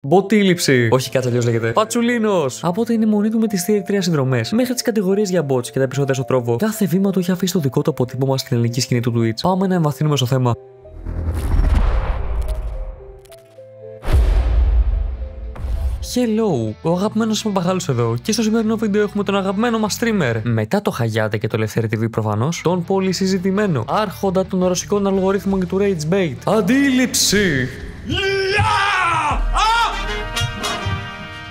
Μποτήληψη. Όχι, κάτσε αλλιώς λέγεται. Πατσουλίνος. Από την αιμονή του με τις Tier 3 συνδρομές μέχρι τις κατηγορίες για bots και τα επεισόδια στο τρόβο, κάθε βήμα του έχει αφήσει το δικό του αποτύπωμα στην ελληνική σκηνή του Twitch. Πάμε να εμβαθύνουμε στο θέμα. Hello, ο αγαπημένος Παπαγάλος εδώ και στο σημερινό βίντεο έχουμε τον αγαπημένο μας streamer. Μετά το Χαγιάτε και το Ελευθέρη TV προφανώς, τον πολύ συζητημένο άρχοντα των ρωσικών αλγορίθμων και του Rage Bait. Αντίληψη!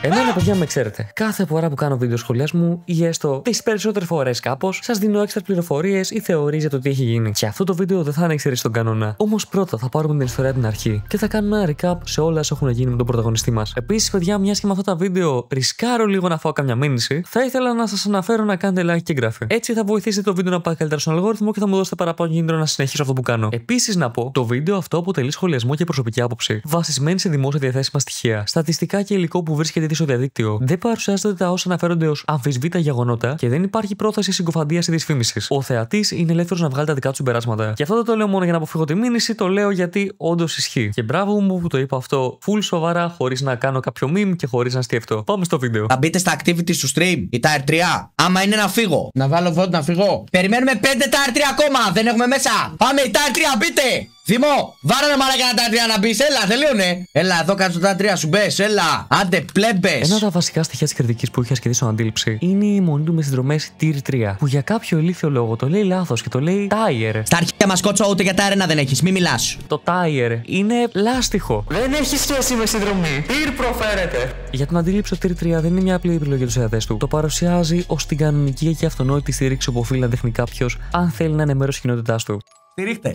Εμένα, παιδιά, με ξέρετε. Κάθε φορά που κάνω βίντεο σχολιασμού ή έστω τις περισσότερες φορές κάπως, σας δίνω έξτρα πληροφορίες ή θεωρίες για το τι έχει γίνει. Και αυτό το βίντεο δεν θα είναι εξαιρέσει τον κανόνα. Όμως πρώτα θα πάρουμε την ιστορία από την αρχή και θα κάνουμε ένα recap σε όλα όσα έχουν γίνει με τον πρωταγωνιστή μας. Επίσης, παιδιά, μιας και με αυτά τα βίντεο ρισκάρω λίγο να φάω καμιά μήνυση, θα ήθελα να σας αναφέρω να κάνετε like και εγγραφή. Έτσι θα βοηθήσετε το βίντεο να πάει καλύτερα στον αλγόριθμο και θα μου δώσετε παραπάνω κίνητρο να συνεχίσω αυτό που κάνω. Επίσης, να πω, το βίντεο αυτό αποτελεί σχολιασμό και προσωπική άποψη, βασισμένη σε δημόσια διαθέσιμα στοιχεία, στατιστικά και υλικό που βρίσκεται στο διαδίκτυο. Δεν παρουσιάζονται τα όσα αναφέρονται ως αμφισβήτα γεγονότα και δεν υπάρχει πρόθεση συγκοφαντίας ή δυσφήμισης. Ο θεατής είναι ελεύθερος να βγάλει τα δικά του συμπεράσματα. Και αυτό δεν το λέω μόνο για να αποφύγω τη μήνυση, το λέω γιατί όντως ισχύει. Και μπράβο μου που το είπα αυτό full σοβαρά, χωρίς να κάνω κάποιο meme και χωρίς να αστιευτώ. Πάμε στο βίντεο. Θα μπείτε στα activities του stream, η Tier 3. Άμα είναι να φύγω, να βάλω vote να φύγω. Περιμένουμε 5 Tier 3 ακόμα, δεν έχουμε μέσα. Πάμε, η Tier 3, μπείτε! Δημό, βάρανε μαλάκα ένα Tier 3 να μπεις, έλα, τελείωνε. Έλα, εδώ κάτω το Tier 3 σου μπες, έλα, άντε, πλέμπες. Ένα από τα βασικά στοιχεία της κριτικής που είχε ασκηθεί στον Αντίληψη είναι η αιμονή του με συνδρομές Tier 3, που για κάποιο ηλίθιο λόγο το λέει λάθος και το λέει Tier. Στα αρχαία μας κότσο, ούτε για τα αρένα δεν έχεις, μη μιλάς. Το Tier είναι λάστιχο. Δεν έχει σχέση με συνδρομή. Tier προφέρεται. Για τον Αντίληψη, το Tier 3 δεν είναι μια απλή επιλογή του θεατές του. Το παρουσιάζει ως την κανονική και αυτονόητη στήριξη που οφείλει να δείχνει κάποιος αν θέλει να είναι μέρος της κοινότητάς του. Στηρίχτε.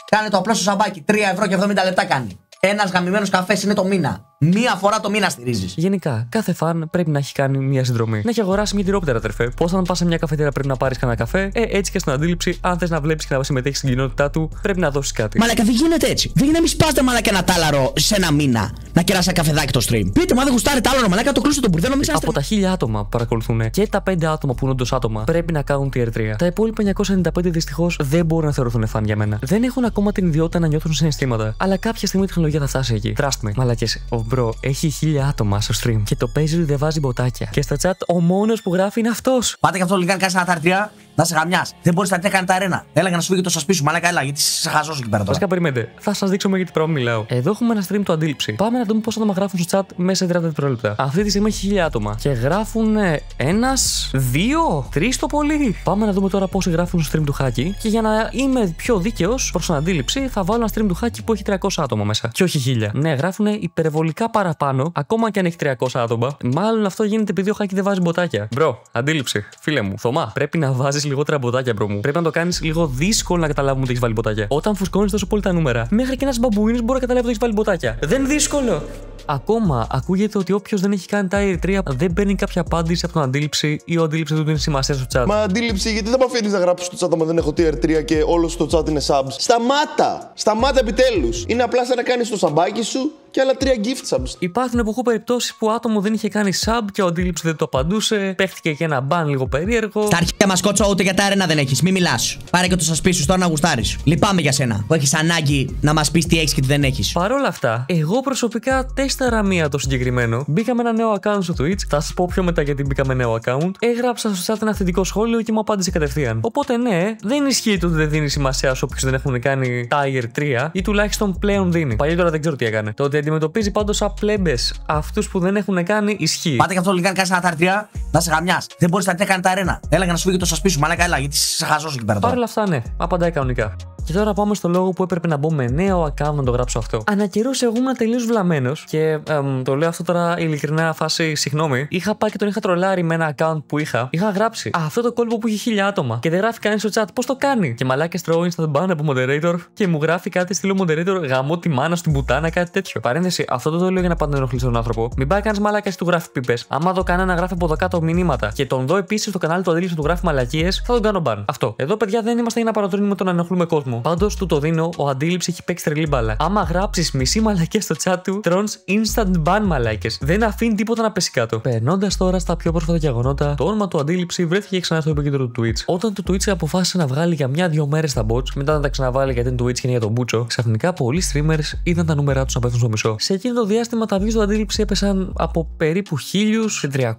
Κάνε το απλό στο σαμπάκι, 3 ευρώ και 70 λεπτά κάνει. Ένας γαμημένος καφές είναι το μήνα. Μία φορά το μήνα στηρίζεις. Γενικά, κάθε φαν πρέπει να έχει κάνει μια συνδρομή. Να έχει αγοράσει μια τυρόπιτερα, αδερφέ. Πώς όταν πας σε μια καφετέρα πρέπει να πάρεις κανένα καφέ. Έτσι και στην Αντίληψη, αν θες να βλέπεις και να συμμετέχεις στην κοινότητά του, πρέπει να δώσεις κάτι. Μαλάκα, δεν γίνεται έτσι. Δεν γίνεται να μην σπάστε μαλάκα ένα τάλαρο σε ένα μήνα. Να κεράσει ένα καφεδάκι το stream. Πείτε μου, αν δεν γουστάρετε άλλο, μαλάκα, το κλείσω τον μπουρδέλο, μην Από τα 1000 άτομα που παρακολουθούν και τα 5 άτομα που είναι όντως άτομα πρέπει να κάνουν Tier 3. Τα υπόλοιπα 995 δυστυχώς δεν μπορούν να θεωρηθούν φαν για μένα. Δεν έχουν ακόμα την ιδιότητα να νιώθουν συναισθήματα. Αλλά κάποια στιγμή η τεχνολογία θα φτάσει εκεί. Trust me. Μαλακές, ο μπρο έχει 1000 άτομα στο stream και το παίζει του διαβάζει μποτάκια. Και στα chat ο μόνος που γράφει είναι αυτός. Πάτε και αυτό λίγο, κάνει ένα Tier 3. Να σε γαμιάς. Δεν μπορείς να κάνει τα αρένα. Έλα για να σου φύγει το σασπί σου, μαλάκα, έλα, γιατί σε χαζός εκεί πέρα τώρα. Βασικά, περιμένετε. Θα σας δείξω με γιατί πράγμα μιλάω. Εδώ έχουμε ένα stream του Αντίληψη. Πάμε να δούμε πόσα άτομα γράφουν στο chat μέσα σε 30 δευτερόλεπτα. Αυτή τη στιγμή έχει 1000 άτομα. Και γράφουν 1, 2, 3 το πολύ. Πάμε να δούμε τώρα πόσοι γράφουν στο stream του Χάκη. Και για να είμαι πιο δίκαιος προς τον Αντίληψη, θα βάλω ένα stream του Χάκη που έχει 300 άτομα μέσα. Και όχι 1000. Ναι, γράφουν υπερβολικά παραπάνω, ακόμα και αν έχει 300 άτομα. Μάλλον αυτό γίνεται επειδή ο Χάκη δεν βάζει μποτάκια. Μπρο, Αντίληψη, φίλε μου, Θωμά, πρέπει να βάζεις λιγότερα μποτάκια, μπρο μου. Πρέπει να το κάνεις λίγο δύσκολο να καταλάβουμε ότι έχεις βάλει μποτάκια. Όταν φουσκώνεις τόσο πολύ τα νούμερα, μέχρι και ένας μπαμπουίνος μπορεί να καταλάβει ότι έχεις βάλει μποτάκια. Δεν είναι δύσκολο. Ακόμα ακούγεται ότι όποιος δεν έχει κάνει Tier 3 δεν παίρνει κάποια απάντηση από τον Αντίληψη ή ο Αντίληψη του δίνει σημασία στο chat. Μα Αντίληψη, γιατί δεν με αφήνεις να γράψω στο chat άμα δεν έχω Tier 3 και όλο στο chat είναι subs? Σταμάτα! Σταμάτα επιτέλους! Είναι απλά σαν να κάνεις το σαμπάκι σου και άλλα 3 gift subs. Υπάρχουν περιπτώσεις που άτομο δεν είχε κάνει sub και ο Αντίληψη δεν το απαντούσε. Παίχτηκε και ένα ban λίγο περίεργο. Στα αρχαία μας κότσο, ούτε για τα αρένα δεν έχεις, μη μιλάς. Πάρε και το σασπί σου τώρα να γουστάρεις. Λυπάμαι για σένα που έχεις ανάγκη να μας πεις τι έχεις και τι δεν έχεις. Παρ' όλα αυτά, εγώ προσωπικά τέσταρα μία το συγκεκριμένο. Μπήκα με ένα νέο account στο Twitch. Θα σας πω πιο μετά γιατί μπήκα με νέο account. Έγραψα στο chat ένα θετικό σχόλιο και μου απάντησε κατευθείαν. Οπότε ναι, δεν ισχύει το ότι δεν δίνει σημασία σε όποιους δεν έχουν κάνει Tier 3 ή τουλάχιστον πλέον δίνει. Παλιότερα δεν ξέρω τι έκανε. Το ότι αντιμετωπίζει πάντως σαν πλέμπες αυτούς που δεν έχουν κάνει ισχύει. Πάτε και αυτό λίγο, κάνει ένα Tier 3. Να σε γαμιάς. Δεν μπορείς να κάνει τα αρένα. Έλα για να σου φύγει το σασπί σου, μαλάκα, έλα, γιατί σε χαζός εκεί πέρα τώρα. Παρ' όλα αυτά, ναι, απαντάει κανονικά. Και τώρα πάμε στο λόγο που έπρεπε να μπω με νέο account να το γράψω αυτό. Ανά καιρούς εγώ ήμουν τελείως βλαμμένος και το λέω αυτό τώρα ειλικρινά φάση, συγγνώμη. Είχα πάει και τον είχα τρολάρει με ένα account που είχα. Είχα γράψει αυτό το κόλπο που έχει 1000 άτομα και δεν γράφει κανείς στο chat πώς το κάνει. Και μαλάκες τρώω Insta ban από moderator και μου γράφει κάτι στείλω moderator γαμώ τη μάνα στην πουτάνα, κάτι τέτοιο. Παρένθεση, αυτό το λέω για να πάντα ενοχλήσω τον άνθρωπο. Μην πάει κανείς μαλάκες του γράφει πίπες. Άμα το κανένα γράφει από εδώ κάτω μηνύματα και τον δω επίσης στο κανάλι του Αντίληψη του γράφει μαλακίες, θα τον κάνω ban. Αυτό. Εδώ παιδιά δεν είμαστε για να παρατρύνουμε το να ενοχλούμε κόσμο. κόσμο. Πάντως του το δίνω, ο Αντίληψη έχει παίξει τρελή μπάλα. Άμα γράψεις μισή μαλακία στο chat του, τρώνεις instant ban μαλάκες. Δεν αφήνει τίποτα να πέσει κάτω. Περνώντας τώρα στα πιο πρόσφατα γεγονότα, το όνομα του Αντίληψη βρέθηκε ξανά στο επίκεντρο του Twitch. Όταν το Twitch αποφάσισε να βγάλει για 1-2 μέρες τα bots, μετά να τα ξαναβάλει γιατί το Twitch και είναι για τον Μπούτσο, ξαφνικά πολλοί streamers είδαν τα νούμερά τους να πέφτουν στο μισό. Σε εκείνο το διάστημα τα views του Αντίληψη έπεσαν από περίπου 1000 σε 300,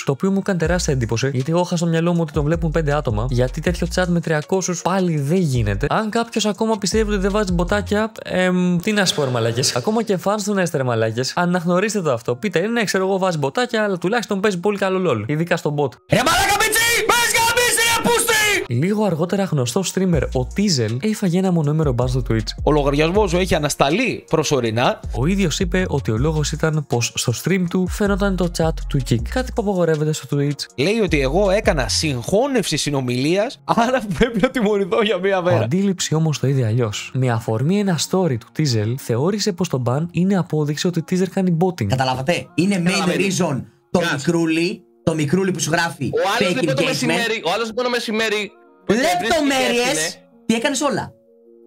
το οποίο μου έκανε τεράστια εντύπωση, γιατί εγώ είχα στο μυαλό μου ότι τον βλέπουν 5 άτομα. Γιατί τέτοιο chat με 300 πάλι δεν γίνεται. Αν κάποιο ακόμα πιστεύει ότι δεν βάζει μποτάκια, τι να σου πω, μαλάκες. Ακόμα και fans του Νέστερ, μαλάκες. Αναγνωρίστε το αυτό. Πείτε, ναι, ξέρω εγώ βάζει μποτάκια, αλλά τουλάχιστον παίζει πολύ καλό LOL. Ειδικά στον bot. Μαλάκα πιτσί! Πες γαμίση ρε πούστη! Λίγο αργότερα γνωστό streamer, ο Tizel, έφαγε ένα μονοήμερο ban στο Twitch. Ο λογαριασμός σου έχει ανασταλεί προσωρινά. Ο ίδιος είπε ότι ο λόγος ήταν πως στο stream του φαίνονταν το chat του Kick. Κάτι που απαγορεύεται στο Twitch. Λέει ότι εγώ έκανα συγχώνευση συνομιλίας, άρα πρέπει να τιμωρηθώ για μία Ο μέρα. Αντίληψη όμως το είδε αλλιώς. Με αφορμή ένα story του Tizel, θεώρησε πως το ban είναι απόδειξη ότι Tizel κάνει botting. Καταλάβατε. Είναι main reason το μικρούλι που σου γράφει Ο άλλος fake λοιπόν το engagement. μεσημέρι. Ο άλλος λοιπόν το μεσημέρι. Λεπτομέρειες. Τι έκανες όλα.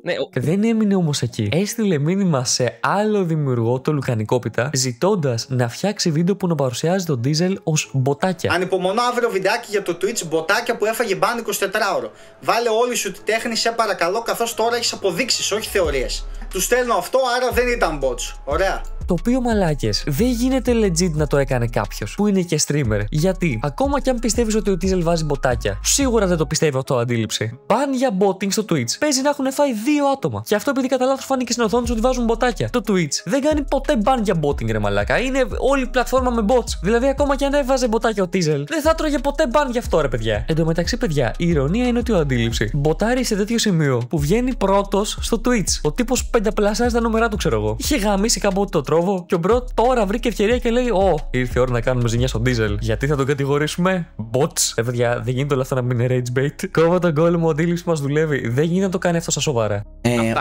Ναι, Δεν έμεινε όμως εκεί. Έστειλε μήνυμα σε άλλο δημιουργό, το Λουκανικόπιτα, ζητώντας να φτιάξει βίντεο που να παρουσιάζει τον Diesel ως μποτάκια. Ανυπομονώ αύριο βιντεάκι για το Twitch μποτάκια που έφαγε μπαν 24ωρο. Βάλε όλη σου τη τέχνη, σε παρακαλώ, καθώς τώρα έχεις αποδείξεις, όχι θεωρίες. Του στέλνω αυτό, άρα δεν ήταν bots. Ωραία. Το οποίο, μαλάκες, δεν γίνεται legit να το έκανε κάποιος που είναι και streamer. Γιατί, ακόμα κι αν πιστεύεις ότι ο Tizel βάζει μποτάκια, σίγουρα δεν το πιστεύει αυτό ο Αντίληψη. Μπαν για botting στο Twitch. Παίζει να έχουν φάει 2 άτομα. Και αυτό επειδή κατά λάθος φάνηκε στην οθόνη του ότι βάζουν μποτάκια. Το Twitch δεν κάνει ποτέ μπαν για botting, ρε μαλάκα. Είναι όλη η πλατφόρμα με bots. Δηλαδή, ακόμα κι αν έβαζε μποτάκια ο Tizel, δεν θα τρώγε ποτέ μπαν γι' αυτό, ρε παιδιά. Εν τω μεταξύ, παιδιά, η ηρωνία είναι ότι ο Αντίληψη μποτάρει σε τέτοιο σημείο που βγαίνει πρώτος στο Twitch. Ο τύπος πενταπλασιάζει τα νούμερά του, ξέρω εγώ. Είχε γαμίσει κάποτε το τρόβο και ο μπρο τώρα βρήκε ευκαιρία και λέει: Ω, ήρθε η ώρα να κάνουμε ζημιά στον Diesel. Γιατί θα τον κατηγορήσουμε? Bots. Παιδιά, δεν γίνεται όλο αυτό να μην είναι rage bait. Κόβω τον κόλλο μου, ο Αντίληψη μας δουλεύει. Δεν γίνεται να το κάνει αυτό στα σοβαρά.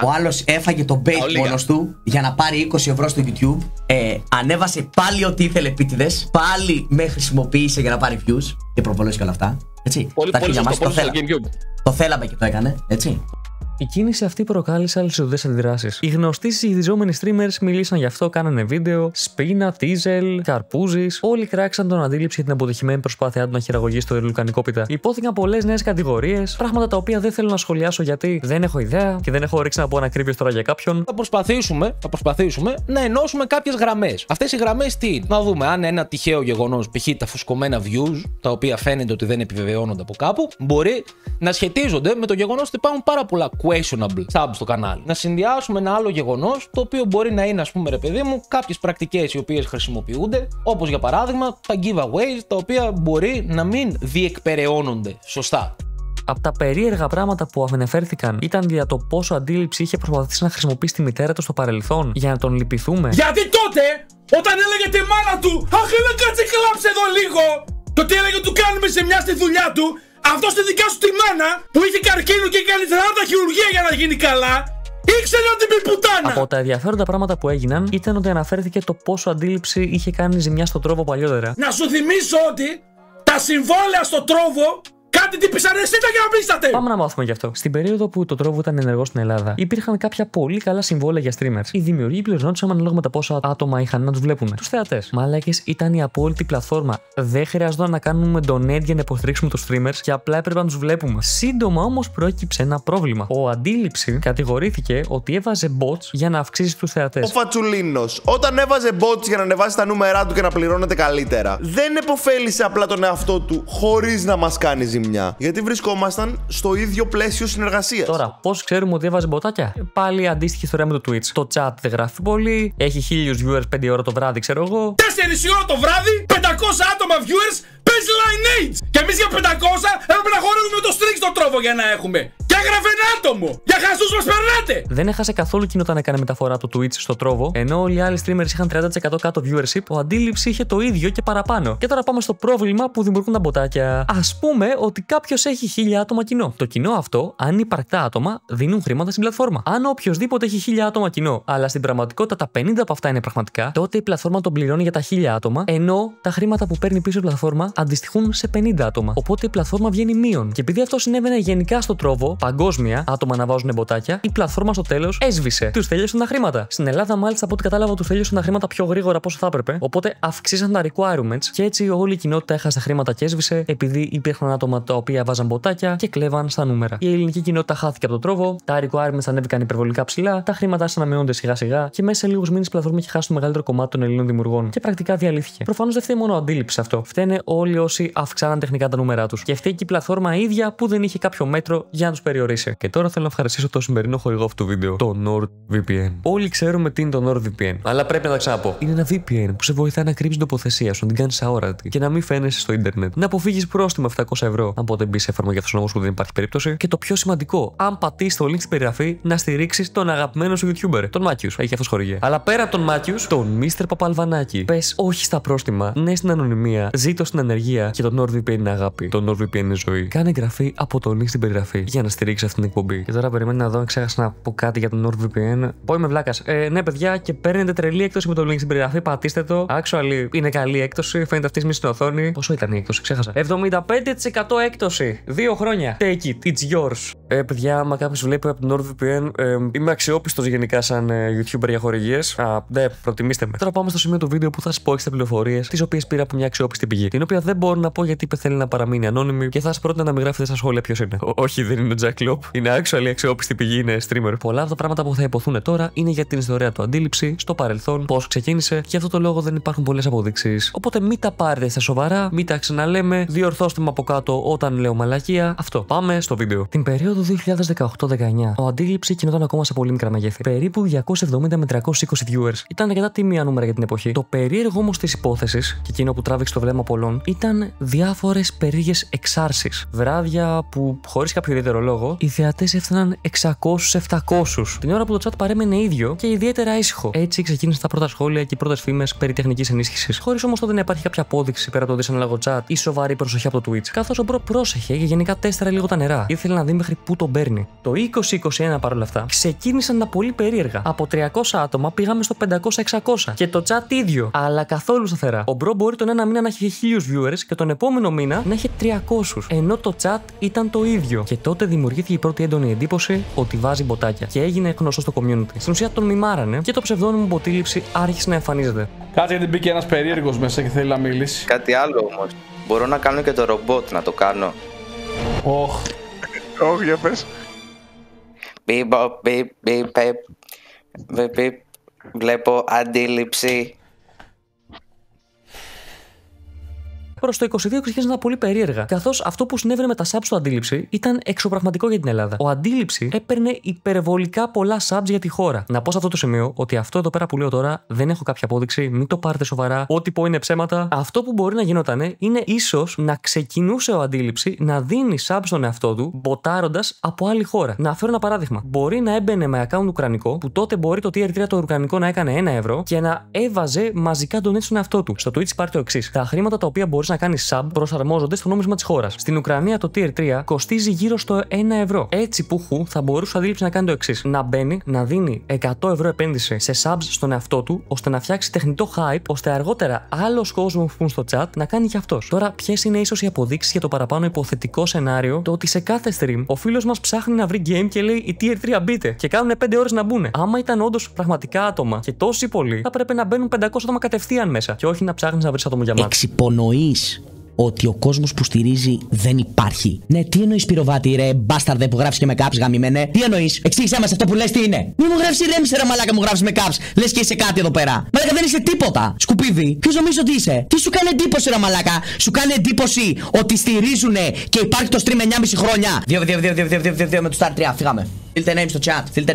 Ο άλλος έφαγε το bait μόνος του για να πάρει 20 ευρώ στο YouTube. Ανέβασε πάλι ό,τι ήθελε επίτηδες. Πάλι με χρησιμοποίησε για να πάρει views και προβολές και όλα αυτά. Έτσι. πολύ σωστό στο GameCube. Το θέλαμε και το έκανε, έτσι. Η κίνηση αυτή προκάλεσε αλυσιδωτές αντιδράσεις. Οι γνωστοί συγχυριζόμενοι streamers μίλησαν γι' αυτό, κάνανε βίντεο. Σπίνα, Tizel, Καρπούζης, όλοι κράξαν τον Αντίληψη για την αποτυχημένη προσπάθειά του να χειραγωγήσει το Λουκανικόπιτα. Υπόθηκαν πολλές νέες κατηγορίες, πράγματα τα οποία δεν θέλω να σχολιάσω γιατί δεν έχω ιδέα και δεν έχω ρίξει να πω ανακρίβειες τώρα για κάποιον. Θα προσπαθήσουμε να ενώσουμε κάποιες γραμμές. Αυτές οι γραμμές τι είναι? Να δούμε αν ένα τυχαίο γεγονός, π.χ. τα φουσκωμένα views, τα οποία φαίνεται ότι δεν επιβεβαιώνονται από κάπου, μπορεί να σχετίζονται με το γεγονός ότι υπάρχουν πάρα πολλά questionable subs στο κανάλι. Να συνδυάσουμε ένα άλλο γεγονός, το οποίο μπορεί να είναι, ας πούμε, ρε παιδί μου, κάποιες πρακτικές οι οποίες χρησιμοποιούνται, όπως για παράδειγμα τα giveaways, τα οποία μπορεί να μην διεκπεραιώνονται σωστά. Από τα περίεργα πράγματα που αναφέρθηκαν ήταν για το πόσο Αντίληψη είχε προσπαθήσει να χρησιμοποιήσει τη μητέρα του στο παρελθόν για να τον λυπηθούμε. Γιατί τότε, όταν έλεγε τη μάνα του, αχ, δεν κάτσε κλάψε εδώ λίγο, το τι έλεγε του κάνουμε σε μια στη δουλειά του, αυτό στη δικιά σου τη μάνα που είχε καρκίνο και έκανε 40 χειρουργία για να γίνει καλά, ήξερε ότι πει πουτάνα! Από τα ενδιαφέροντα πράγματα που έγιναν ήταν ότι αναφέρθηκε το πόσο Αντίληψη είχε κάνει ζημιά στο τρόβο παλιότερα. Να σου θυμίσω ότι τα συμβόλαια στο τρόβο κάτι τι πισαρεστήτα και αμπίστατε! Πάμε να μάθουμε γι' αυτό. Στην περίοδο που το τρόβο ήταν ενεργό στην Ελλάδα, υπήρχαν κάποια πολύ καλά συμβόλαια για streamers. Οι δημιουργοί πληρωνόντουσαν ανάλογα με τα πόσα άτομα είχαν να του βλέπουν. Του θεατές. Μαλάκες, ήταν η απόλυτη πλατφόρμα. Δεν χρειαζόταν να κάνουμε donate για να υποστηρίξουμε του streamers και απλά έπρεπε να του βλέπουμε. Σύντομα όμως προέκυψε ένα πρόβλημα. Ο Αντίληψη κατηγορήθηκε ότι έβαζε bots για να αυξήσει του θεατές. Ο Φατσουλίνος, όταν έβαζε bots για να ανεβάσει τα νούμερά του και να πληρώνεται καλύτερα, δεν επωφέλησε απλά τον εαυτό του χωρίς να μας κάνει ζημιά. Γιατί βρισκόμασταν στο ίδιο πλαίσιο συνεργασίας. Τώρα, πώς ξέρουμε ότι έβαζε μποτάκια? Πάλι αντίστοιχη ιστορία με το Twitch. Το chat δεν γράφει πολύ, έχει 1000 viewers 5 ώρα το βράδυ, ξέρω εγώ. 4 ώρα το βράδυ, 500 άτομα viewers, παίζει Lineage! Και εμείς για 500 έπρεπε να χορεύουμε το string στο τρόβο για να έχουμε. Και έγραφε ένα άτομο! Για χαζούς μας περνάτε! Δεν έχασε καθόλου κοινό όταν έκανε μεταφορά το Twitch στο τρόβο, ενώ όλοι οι άλλοι streamers είχαν 30% κάτω viewership, ο Αντίληψη είχε το ίδιο και παραπάνω. Και τώρα πάμε στο πρόβλημα που δημιουργούν τα μποτάκια. Ας πούμε ότι κάποιος έχει 1000 άτομα κοινό. Το κοινό αυτό, αν είναι υπαρκτά άτομα, δίνουν χρήματα στην πλατφόρμα. Αν οποιοδήποτε έχει 1000 άτομα κοινό, αλλά στην πραγματικότητα τα 50 από αυτά είναι πραγματικά, τότε η πλατφόρμα τον πληρώνει για τα 1000 άτομα, ενώ τα χρήματα που παίρνει πίσω η πλατφόρμα αντιστοιχούν σε 50 άτομα. Οπότε η πλατφόρμα βγαίνει μείον. Και επειδή αυτό συνέβαινε γενικά στο τρόβο, παγκόσμια άτομα να βάζουν μποτάκια, η πλατφόρμα στο τέλος έσβησε. Τους τέλειωσαν τα χρήματα. Στην Ελλάδα, μάλιστα, από ό,τι κατάλαβα, τους τέλειωσαν τα χρήματα πιο γρήγορα από όσο θα έπρεπε. Οπότε αυξήσαν τα requirements και έτσι όλη η κοινότητα έχασε χρήματα και έσβησε επειδή υπήρχαν άτομα τα οποία βάζαν μποτάκια και κλέβαν στα νούμερα. Η ελληνική κοινότητα χάθηκε από τον τρόπο, τα requirements ανέβηκαν υπερβολικά ψηλά, τα χρήματα άρχισαν να μειώνονται σιγά-σιγά και μέσα σε λίγους μήνες η πλατφόρμα είχε χάσει το μεγαλύτερο κομμάτι των Ελλήνων δημιουργών. Και πρακτικά διαλύθηκε. Προφανώς δεν φταίει μόνο ο Αντίληψη αυτό. Φταίνε όλοι όσοι αυξάναν τεχνικά τα νούμερά τους. Και φταίει και η πλατφόρμα ίδια που δεν είχε κάποιο μέτρο για να τους περιορίσει. Και τώρα θέλω να ευχαριστήσω το σημερινό χορηγό αυτού του βίντεο, το NordVPN. Όλοι ξέρουμε τι είναι το NordVPN, αλλά πρέπει να τα ξαναπώ. Είναι ένα VPN που σε βοηθάει να κρύψει την τοποθεσία σου, να την κάνεις αόρατη και να μην φαίνεσαι στο Ιντερνετ. Να αποφύγεις πρόστιμο 700 ευρώ αν ποτέ μπει σε εφαρμογή αυτού του λόγου που δεν υπάρχει περίπτωση. Και το πιο σημαντικό, αν πατήσει το link στην περιγραφή, να στηρίξει τον αγαπημένο σου YouTuber, τον Μάκιους. Έχει αυτό χορηγία. Αλλά πέρα από τον Μάκιους, τον Mr. Παπαλβανάκη. Πες όχι στα πρόστιμα, ναι στην ανωνυμία, ζήτω στην ανεργία και το NordVPN είναι αγάπη. Το NordVPN είναι ζωή. Κάνε εγγραφή από το link στην περιγραφή για να στηρίξει αυτή την εκπομπή. Και τώρα περιμένω να δω αν ξέχασα να πω κάτι για το NordVPN. Πω είμαι βλάκας. Ναι, παιδιά, και παίρνετε τρελή έκπτωση με το link στην περιγραφή. Πατήστε το. Actually, είναι καλή έκπτωση. Φαίνεται αυτή τη στιγμή στην οθόνη. Πόσο ήταν η έκπτωση, ξέχασα. 75% έκπτωση. 2 χρόνια. Take it, it's yours. Παιδιά, άμα κάποιο βλέπει από το NordVPN, είμαι αξιόπιστος γενικά σαν YouTuber για χορηγίες. Ναι, προτιμήστε με. Τώρα πάμε στο σημείο του βίντεο που θα σας πω έξτρα πληροφορίες, τις οποίες πήρα από μια αξιόπιστη πηγή. Την οποία δεν μπορώ να πω γιατί θέλει να παραμείνει ανώνυμη και θα σας πρότεινα να μην γράφετε στα σχόλια ποιος είναι. Όχι, δεν είναι ο Jack Loop. Είναι actually αξιόπιστη πηγή, είναι streamer. Πολλά από τα πράγματα που θα υποθούν τώρα είναι για την ιστορία του Αντίληψη, στο παρελθόν, πώς ξεκίνησε και αυτό το λόγο δεν υπάρχουν πολλές αποδείξεις. Οπότε μην τα πάρετε στα σοβαρά, μην τα ξαναλέμε, διορθώστε με από κάτω όταν λέω μαλακία. Αυτό. Πάμε στο βίντεο. Την περίοδο 2018-19, ο Αντίληψη κινόταν ακόμα σε πολύ μικρά μεγέθη. Περίπου 270 με 320 viewers. Ήταν αρκετά τίμια νούμερα για την εποχή. Το περίεργο όμως της υπόθεσης, και εκείνο που τράβηξε το βλέμμα πολλών, ήταν διάφορες περίεργες εξάρσεις. Βράδια που, χωρίς κάποιο ιδιαίτερο λόγο, οι θεατές έφταναν 600-700. Την ώρα που το chat παρέμενε ίδιο και ιδιαίτερα ήσυχο. Έτσι ξεκίνησαν τα πρώτα σχόλια και οι πρώτες φήμες περί τεχνικής ενίσχυσης. Χωρίς όμως τότε να υπάρχει κάποια απόδειξη πέρα από το δυσανάλογο chat ή σοβαρή προσοχή από το Twitch. Καθώς ο Μπρο πρόσεχε και γενικά τέσταρε λίγο τα νερά. Ήθελε να δει μέχρι πού τον παίρνει. Το 2021 παρόλα αυτά ξεκίνησαν τα πολύ περίεργα. Από 300 άτομα πήγαμε στο 500-600. Και το chat ίδιο. Αλλά καθόλου σταθερά. Ο Μπρο μπορεί τον ένα μήνα να έχει 1000 viewers και τον επόμενο μήνα να έχει 300. Ενώ το chat ήταν το ίδιο. Και τότε δημιουργήθηκε η πρώτη έντονη εντύπωση ότι βάζει μποτάκια. Και έγινε γνωστό στο community. Στην ουσία τον μιμάρανε και το ψευδόνυμο Μποτήληψη άρχισε να εμφανίζεται. Κάτσε γιατί μπήκε ένας περίεργος μέσα και θέλει να μιλήσει. Κάτι άλλο όμως. Μπορώ να κάνω και το ρομπότ να το κάνω. Όχι, για πες. Βλέπω Αντίληψη. Προς το 22 ξεκίνησαν τα πολύ περίεργα, καθώς αυτό που συνέβαινε με τα subs του Αντίληψη ήταν εξωπραγματικό για την Ελλάδα. Ο Αντίληψη έπαιρνε υπερβολικά πολλά subs για τη χώρα. Να πω σε αυτό το σημείο ότι αυτό εδώ πέρα που λέω τώρα δεν έχω κάποια απόδειξη, μην το πάρετε σοβαρά, ό,τι πω είναι ψέματα. Αυτό που μπορεί να γινότανε είναι ίσως να ξεκινούσε ο Αντίληψη να δίνει subs στον εαυτό του, μποτάροντας από άλλη χώρα. Να φέρω ένα παράδειγμα. Μπορεί να έμπαινε με account ουκρανικό, που τότε μπορεί το tier 3 το ουκρανικό να έκανε 1 ευρώ και να έβαζε μαζικά donate στον εαυτό του. Στο Twitch υπάρχει το εξής. Τα χρήματα τα οποία μπορεί να κάνει sub προσαρμόζονται στο νόμισμα της χώρας. Στην Ουκρανία το tier 3 κοστίζει γύρω στο 1 ευρώ. Έτσι που θα μπορούσε ο Αντίληψη να κάνει το εξής. Να μπαίνει, να δίνει 100 ευρώ επένδυση σε subs στον εαυτό του, ώστε να φτιάξει τεχνητό hype, ώστε αργότερα άλλος κόσμος που είναι στο chat να κάνει και αυτός. Τώρα, ποιες είναι ίσως οι αποδείξεις για το παραπάνω υποθετικό σενάριο, το ότι σε κάθε stream ο φίλος μας ψάχνει να βρει game και λέει η tier 3 μπείτε και κάνουν 5 ώρες να μπουν. Άμα ήταν όντως πραγματικά άτομα και τόσοι πολλοί, θα πρέπει να μπαίνουν 500 άτομα κατευθείαν μέσα και όχι να ψάχνεις να βρεις άτομο για μάτι. Εξυπονοείς ότι ο κόσμος που στηρίζει δεν υπάρχει. Ναι, τι εννοείς πυροβάτη, ρε μπάσταρδε που γράφεις και με caps γαμημένε. Τι εννοείς, εξήγησέ μας αυτό που λες τι είναι. Μη μου γράφεις ηρέμησε ρε μαλάκα, μου γράφεις με caps. Λες και είσαι κάτι εδώ πέρα. Μαλάκα δεν είσαι τίποτα. Σκουπίδι. Ποιος νομίζεις ότι είσαι. Τι σου κάνει εντύπωση ρε μαλάκα. Σου κάνει εντύπωση ότι στηρίζουνε και υπάρχει το stream 9,5 χρόνια. 2 με τους Star 3, φύγαμε. Στείλτε names στο chat. Στείλτε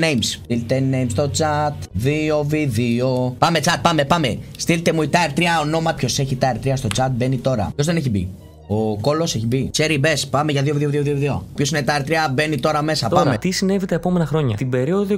names στο chat. 2v2. Πάμε chat, πάμε. Στείλτε μου η Tier 3 ονόμα. Ποιος έχει Tier 3 στο chat μπαίνει τώρα. Ποιος δεν έχει μπει. Ο Κόλος έχει μπει. Cherry Best, πάμε για 2-2-2-2-2. Ποιος είναι Tier 3 μπαίνει τώρα μέσα. Τώρα, πάμε. Τι συνέβη τα επόμενα χρόνια. Την περίοδο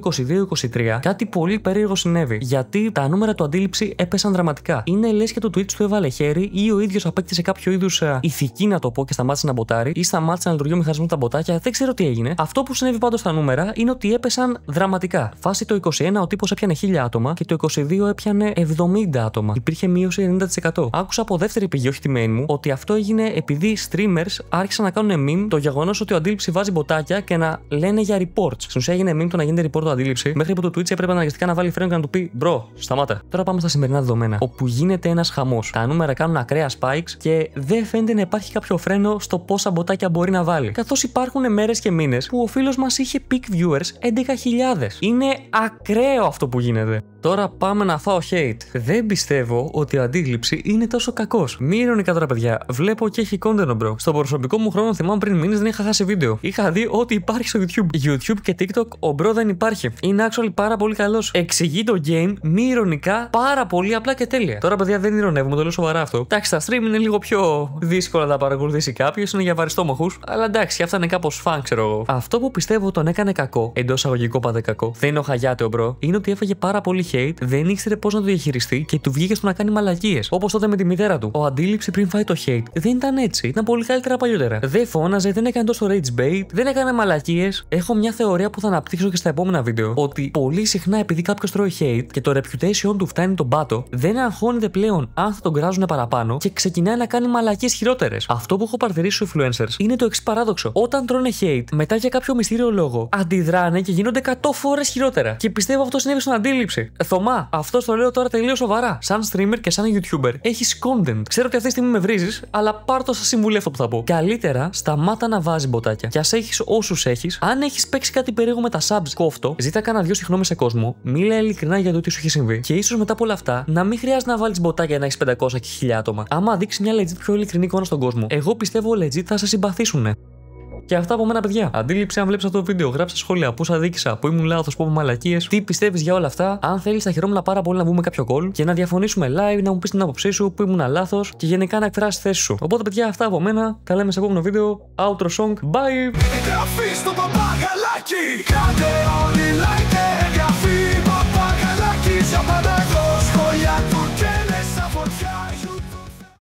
22-23 κάτι πολύ περίεργο συνέβη. Γιατί τα νούμερα του Αντίληψη έπεσαν δραματικά. Είναι λες και το Twitch του έβαλε χέρι ή ο ίδιος απέκτησε κάποιο είδους ηθική να το πω και σταμάτησε να μποτάρει ή σταμάτησε να λειτουργεί ο μηχανισμός τα μποτάκια. Δεν ξέρω τι έγινε. Αυτό που συνέβη πάντως στα νούμερα είναι ότι έπεσαν δραματικά. Φάση το 21 ο τύπος έπιανε 1000 άτομα και το 22 έπιανε 70 άτομα. Υπήρχε μείωση 90%. Άκουσα από δεύτερη πηγή, όχι τη main μου, ότι αυτό έγινε επειδή streamers άρχισαν να κάνουν meme το γεγονός ότι ο Αντίληψη βάζει μποτάκια και να λένε για reports. Στην ουσία έγινε meme το να γίνεται report το Αντίληψη, μέχρι που το Twitch έπρεπε αναγκαστικά να βάλει frame και να του πει μπρο, σταμάτα. Τώρα πάμε στα σημερινά δεδομένα, όπου γίνεται ένας χαμός. Τα νούμερα κάνουν ακραία spikes και δεν φαίνεται να υπάρχει κάποιο φρένο στο πόσα μποτάκια μπορεί να βάλει. Καθώς υπάρχουν μέρες και μήνες που ο φίλος μας είχε peak viewers 11.000. Είναι ακραίο αυτό που γίνεται. Τώρα πάμε να φάω hate. Δεν πιστεύω ότι ο Αντίληψη είναι τόσο κακός. Μη ειρωνικά τώρα, παιδιά. Βλέπω και έχει content, bro. Στο προσωπικό μου χρόνο, θυμάμαι πριν μήνες δεν είχα χάσει βίντεο. Είχα δει ό,τι υπάρχει στο YouTube. YouTube και TikTok, ο bro δεν υπάρχει. Είναι actually πάρα πολύ καλός. Εξηγεί το game, μη ειρωνικά, πάρα πολύ απλά και τέλεια. Τώρα, παιδιά, δεν ειρωνεύουμε, το λέω σοβαρά αυτό. Εντάξει, στα stream είναι λίγο πιο δύσκολο να τα παρακολουθήσει κάποιο, είναι για βαριστόμαχους. Αλλά εντάξει, αυτά είναι κάπως φαν, ξέρω εγώ. Αυτό που πιστεύω τον έκανε κακό, εντός αγωγικών πάντα κακό, δεν είναι ο Χαγιάτε ο bro, είναι ότι έφαγε πάρα πολύ hate, δεν ήξερε πώς να το διαχειριστεί και του βγήκε στο να κάνει μαλακίες. Όπως τότε με τη μητέρα του. Ο Αντίληψη πριν φάει το hate δεν ήταν έτσι, ήταν πολύ καλύτερα παλιότερα. Δεν φώναζε, δεν έκανε τόσο rage bait, δεν έκανε μαλακίες. Έχω μια θεωρία που θα αναπτύξω και στα επόμενα βίντεο, ότι πολύ συχνά επειδή κάποιος τρώει hate και το reputation του φτάνει τον πάτο, δεν αγχώνεται πλέον αν θα τον κράζουν παραπάνω και ξεκινάει να κάνει μαλακίες χειρότερες. Αυτό που έχω παρατηρήσει στους influencers είναι το εξής παράδοξο. Όταν τρώνε hate, μετά για κάποιο μυστήριο λόγο, αντιδράνε και γίνονται 100 φορές χειρότερα. Και πιστεύω αυτό συνέβη στον Αντίληψη. Θωμά, αυτό το λέω τώρα τελείως σοβαρά. Σαν streamer και σαν YouTuber, έχεις content. Ξέρω ότι αυτή τη στιγμή με βρίζεις, αλλά πάρ' το σαν συμβουλή αυτό που θα πω. Καλύτερα σταμάτα να βάζεις μποτάκια. Και ας έχεις όσους έχεις, αν έχεις παίξει κάτι περίεργο με τα subs, κόφτο, ζήτα κανένα δυο συγγνώμη σε κόσμο, μίλα ειλικρινά για το τι σου έχει συμβεί. Και ίσως μετά από όλα αυτά, να μην χρειάζεται να βάλεις μποτάκια να έχεις 500 και 1000 άτομα. Άμα δείξει μια legit πιο ειλικρινή εικόνα στον κόσμο, εγώ πιστεύω legit θα σε συμπαθήσουνε. Και αυτά από μένα, παιδιά. Αντίληψη, αν βλέπεις αυτό το βίντεο, γράψε σχόλια πού σ' αδίκησα, πού ήμουν λάθος, πού μαλακίες, τι πιστεύεις για όλα αυτά. Αν θέλεις, θα χαιρόμουν πάρα πολύ να βγούμε κάποιο call και να διαφωνήσουμε live, να μου πεις την άποψή σου, πού ήμουν λάθος και γενικά να εκφράσεις τη θέση σου. Οπότε, παιδιά, αυτά από μένα. Τα λέμε σε επόμενο βίντεο. Outro song. Bye! Εγγραφή στο παπαγαλάκι. Κάντε όλοι like, εγγραφή παπαγαλάκι.